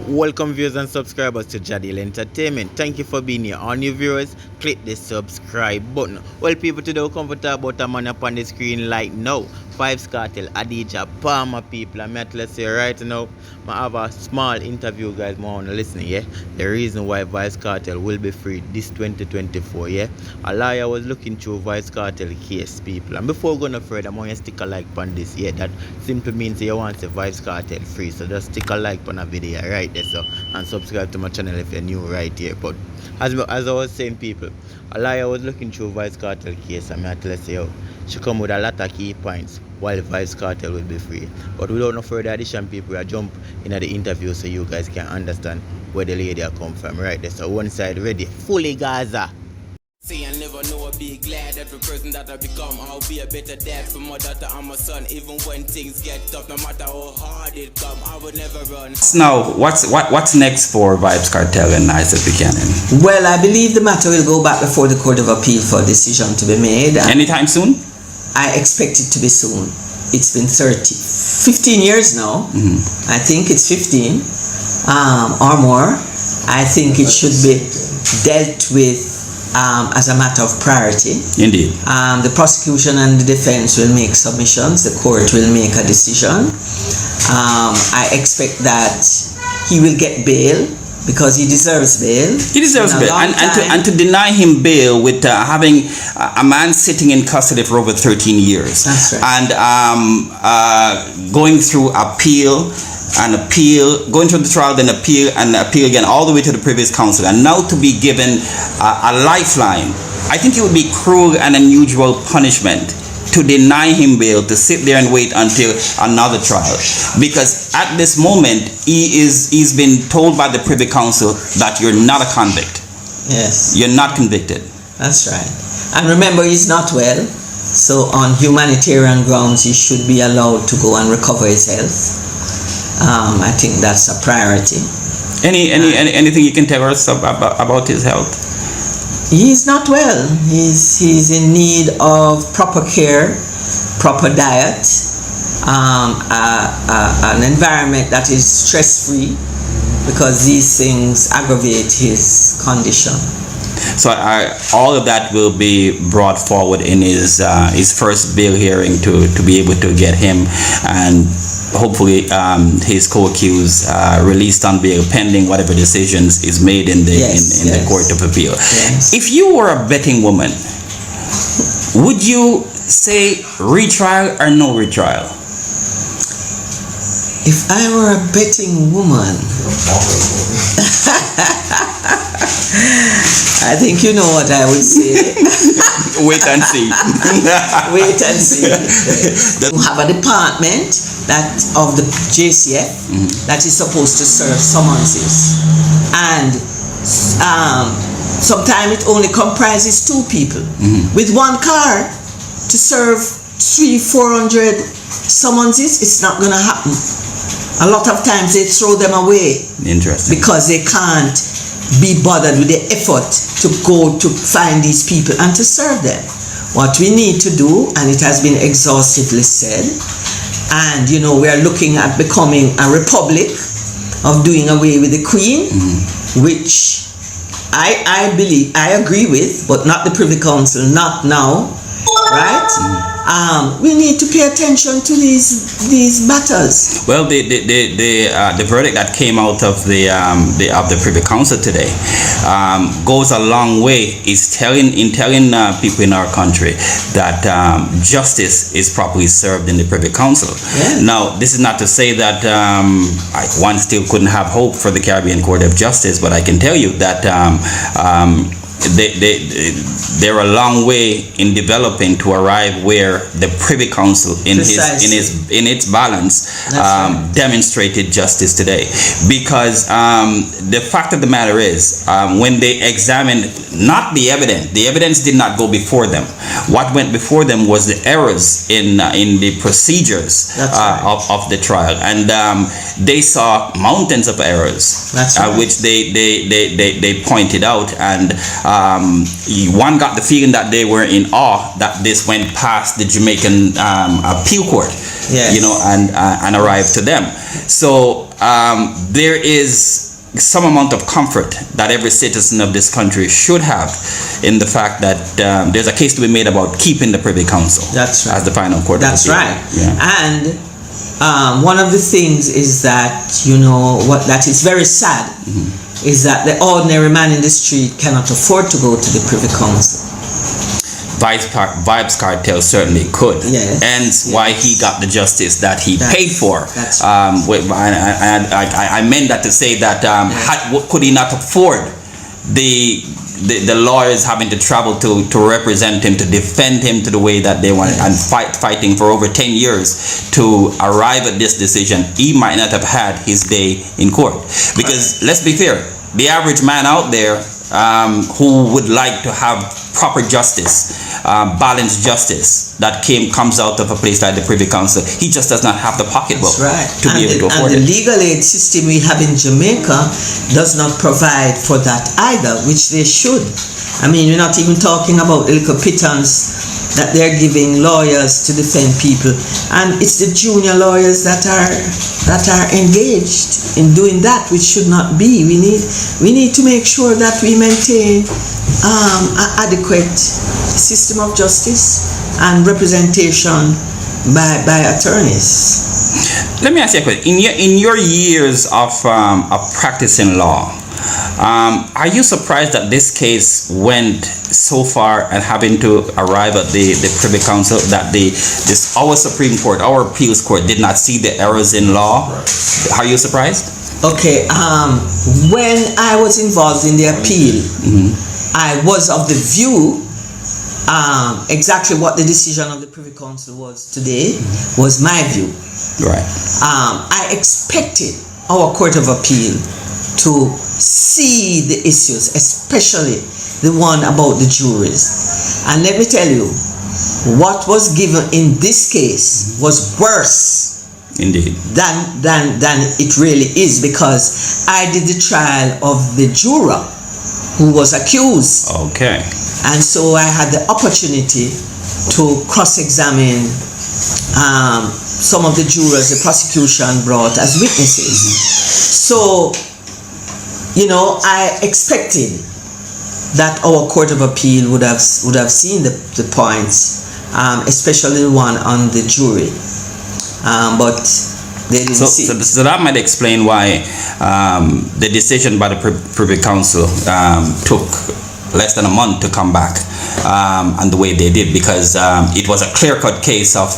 Welcome viewers and subscribers to Jadil Entertainment. Thank you for being here. All new viewers, click the subscribe button. Well, people, today we'll come to talk about a man up on the screen like now. Vybz Kartel, Adija, Palmer people. I'm here to say right now, I have a small interview, guys, more on listening, yeah? The reason why Vybz Kartel will be free this 2024, yeah? A lawyer was looking through Vybz Kartel case, people. And before going further, I'm going to stick a like on this, yeah? That simply means you want to Vybz Kartel free. So just stick a like on a video right there, so, and subscribe to my channel if you're new right here. But as I was saying, people, a lawyer was looking through Vybz Kartel case, and I had to say, she come with a lot of key points while Vybz Kartel will be free. But without no further addition, people, I jump into the interview so you guys can understand where the lady come from. Right there, so one side ready, fully Gaza. See, I never know I'll be glad that the person that I become. I'll be a better dad for my daughter and my son. Even when things get tough, no matter how hard it come, I would never run. Now, what's next for Vybz Kartel and Isaac Buchanan? Well, I believe the matter will go back before the Court of Appeal for a decision to be made. Anytime soon? I expect it to be soon. It's been 15 years now. I think it's 15 or more. I think it should be dealt with as a matter of priority. Indeed. The prosecution and the defense will make submissions. The court will make a decision. I expect that he will get bail because he deserves bail. He deserves bail. And to deny him bail with having a man sitting in custody for over 13 years. That's right. And going through appeal, going through the trial, then appeal, and appeal again, all the way to the previous counsel, and now to be given a lifeline. I think it would be cruel and unusual punishment to deny him bail, to sit there and wait until another trial, because at this moment he's been told by the Privy Council that you're not a convict. Yes. You're not convicted. That's right. And remember, he's not well, so on humanitarian grounds he should be allowed to go and recover his health. I think that's a priority. Anything you can tell us about his health? He's not well. He's in need of proper care, proper diet, an environment that is stress-free, because these things aggravate his condition. So all of that will be brought forward in his first bail hearing to be able to get him and hopefully his co-accused released on bail pending whatever decisions is made in the Court of Appeal. Yes. If you were a betting woman, would you say retrial or no retrial? If I were a betting woman, I think you know what I would say. Wait and see. Wait and see. We have a department of the JCF that is supposed to serve summonses, and sometimes it only comprises 2 people with 1 car to serve 300-400 summonses. It's not going to happen. A lot of times they throw them away. Interesting. Because they can't be bothered with the effort to go to find these people and to serve them. What we need to do, and it has been exhaustively said, and we are looking at becoming a republic, of doing away with the Queen, which I believe, I agree with, but not the Privy Council, not now, right? We need to pay attention to these matters. Well, the verdict that came out of the Privy Council today goes a long way. Is telling people in our country that justice is properly served in the Privy Council. Yeah. Now, this is not to say that one still couldn't have hope for the Caribbean Court of Justice, but I can tell you that they're a long way in developing to arrive where the Privy Council in its balance demonstrated justice today, because the fact of the matter is when they examined not the evidence did not go before them. What went before them was the errors in the procedures of the trial, and they saw mountains of errors which they pointed out, and one got the feeling that they were in awe that this went past the Jamaican appeal court, yes, and arrived to them. So there is some amount of comfort that every citizen of this country should have in the fact that there's a case to be made about keeping the Privy Council. That's right. As the final court. That's of appeal. right. Yeah. And one of the things is that, that is very sad, is that the ordinary man in the street cannot afford to go to the Privy Council. Vybz Kartel certainly could. Yes. Hence why he got the justice that he paid for. That's right. I meant that to say that could he not afford the lawyers having to travel to represent him, to defend him to the way that they want, and fighting for over 10 years to arrive at this decision, he might not have had his day in court. Because let's be fair, the average man out there who would like to have proper justice, balanced justice that comes out of a place like the Privy Council, he just does not have the pocketbook to be able to afford it. And the legal aid system we have in Jamaica does not provide for that either, which they should. I mean, we're not even talking about the little pittance that they're giving lawyers to defend people, and it's the junior lawyers that are engaged in doing that, which should not be. We need to make sure that we maintain an adequate system of justice and representation by attorneys. Let me ask you a question. In your years of practicing law, are you surprised that this case went so far and having to arrive at the Privy Council, that our Supreme Court, our appeals court, did not see the errors in law? Are you surprised? Okay. When I was involved in the appeal, I was of the view exactly what the decision of the Privy Council was today was my view. Right. I expected our Court of Appeal to see the issues, especially the one about the juries. And let me tell you, what was given in this case was worse, indeed, than it really is, because I did the trial of the juror who was accused. Okay. And so I had the opportunity to cross-examine some of the jurors the prosecution brought as witnesses. So, I expected that our Court of Appeal would have seen the points, especially the one on the jury, but they didn't see. So that might explain why the decision by the Privy Council took less than a month to come back, and the way they did, because it was a clear-cut case of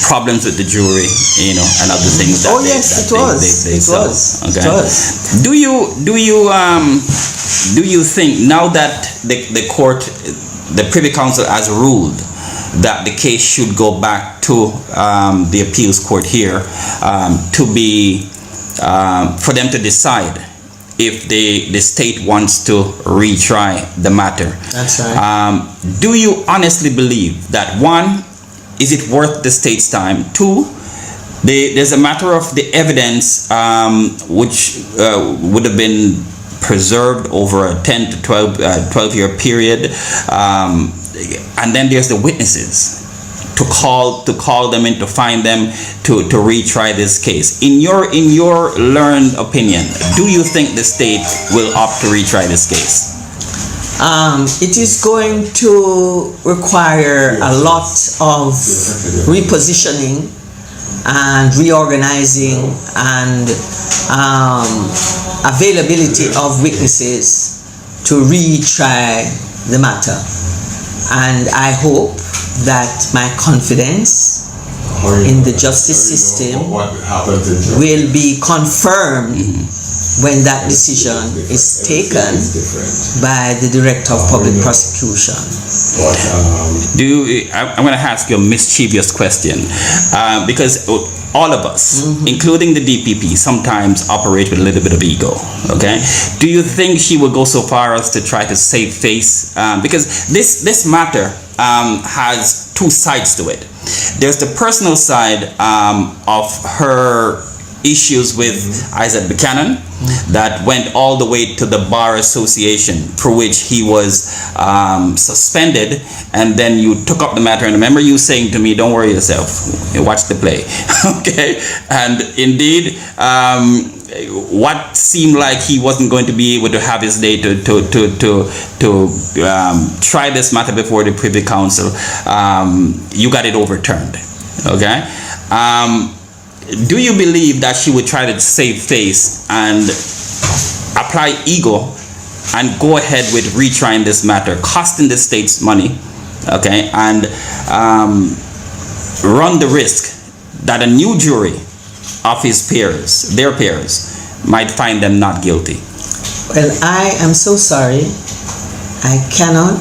problems with the jury, and other things. That it was. Okay. It was. Do you think, now that the court, the Privy Council has ruled that the case should go back to the appeals court here to be for them to decide if the state wants to retry the matter? That's right. Do you honestly believe that, one, is it worth the state's time? Two, there's a matter of the evidence which would have been preserved over a 10 to 12 year period, and then there's the witnesses to call them in, to find them, to retry this case. In your learned opinion, do you think the state will opt to retry this case? It is going to require a lot of repositioning and reorganizing and availability of witnesses to retry the matter. And I hope that my confidence in the justice system will be confirmed when that decision is taken by the Director of Public Prosecution. I'm going to ask you a mischievous question, because all of us, including the DPP, sometimes operate with a little bit of ego. Okay, do you think she will go so far as to try to save face? Because this matter has two sides to it. There's the personal side of her issues with Isaac Buchanan that went all the way to the Bar Association, for which he was suspended, and then you took up the matter. And I remember you saying to me, don't worry yourself, you watch the play. Okay, and indeed, what seemed like he wasn't going to be able to have his day to try this matter before the Privy Council, you got it overturned. Okay, do you believe that she would try to save face and apply ego and go ahead with retrying this matter, costing the states money, okay, and run the risk that a new jury of his peers, their peers, might find them not guilty? Well, I am so sorry. I cannot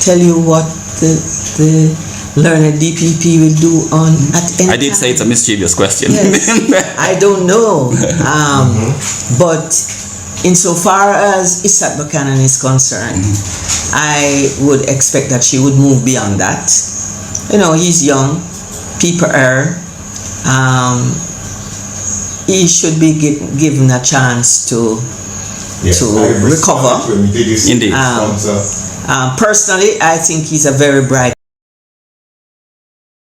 tell you what the learned DPP will do on at any I did time. say it's a mischievous question. Yes, I don't know. But insofar as Isaac Buchanan is concerned, I would expect that she would move beyond that. You know, he's young, people err. He should be given a chance to recover. Indeed. Personally, I think he's a very bright